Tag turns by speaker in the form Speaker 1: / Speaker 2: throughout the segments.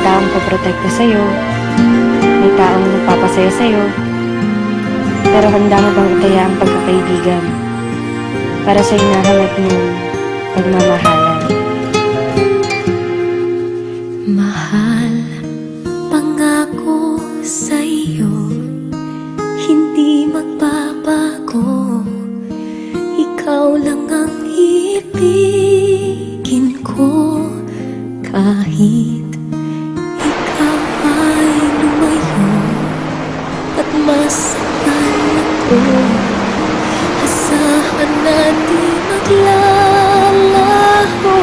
Speaker 1: taong paprotekta sa'yo, may taong magpapasaya sa'yo, pero handa mo bang itaya ang pagkakaibigan para sa hinahanap mong pagmamahalan?
Speaker 2: Mahal, pangako sa iyo, hindi magbabago. Ikaw lang ang ibigin ko, kahit ikaw ay lumayo at masaktan ako. Asahan natin maglalaho.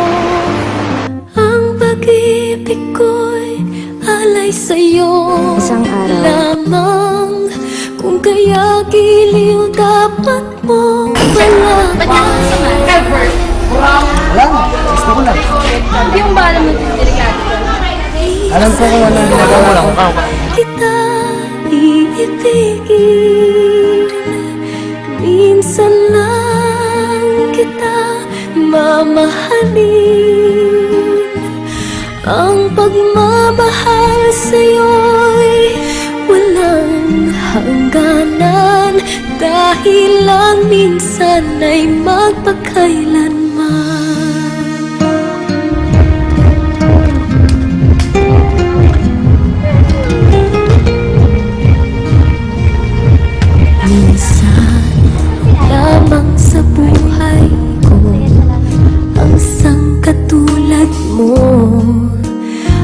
Speaker 2: Ang pag-ibig ko'y alay sa'yo
Speaker 1: Isang araw,
Speaker 2: lamang. Kung kaya giliw dapat mong malaman.
Speaker 3: Wala na, gusto ko lang.
Speaker 4: Yung bala mo delikado.
Speaker 3: Alam ko kung anong ginagawa mo lang.
Speaker 2: Kita iibigin, minsan lang kita mamahalin. Ang pagmamahal sa'yo'y walang hangganan, dahil lang minsan ay magpakailanman. Minsan lamang sa buhay ko ang isang katulad mo.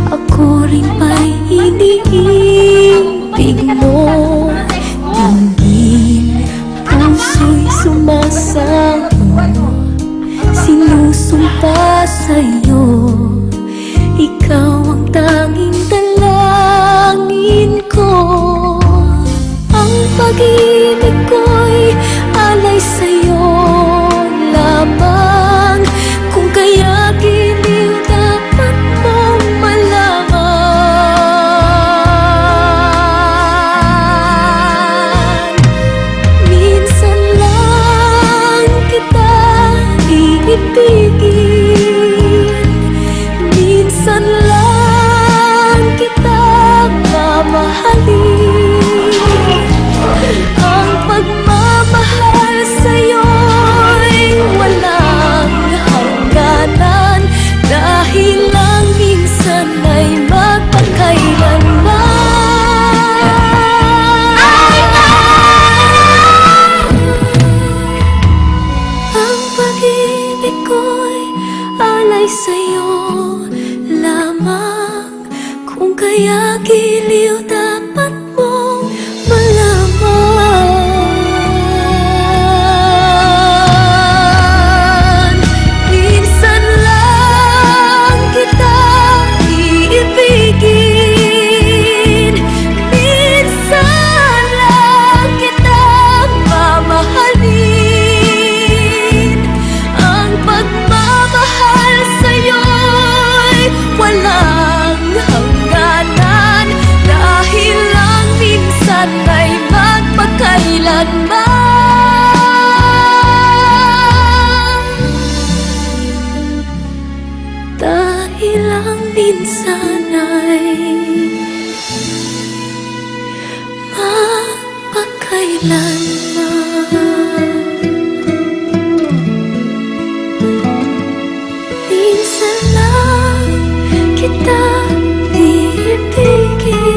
Speaker 2: Ako rin ba'y iniibig mo? Tingin, puso'y sumasamo, sinusumpa sa'yo. Ikaw ang tanging dalangin ko. Ang pag-ibig ko'y alay sa'yo lamang. Kung kaya giliw dapat mong malaman. Minsan lang kita iibigin, minsan lang kita mamahalin. Ang pagmamahal sa'yo'y walang hangganan, dahil lang minsan ay magpakailanman. Ang pag-ibig ko'y alay sa'yo lamang. Kung kaya giliw dapat mong malaman. Minsan lang kita iibigin, minsan lang kita mamahalin. Ang pagmamahal sa'yo'y walang hangganan, dahil lang minsan ay magpakailanman. Dahil lang minsan ay magpakailanman. Minsan lang kita iibigin.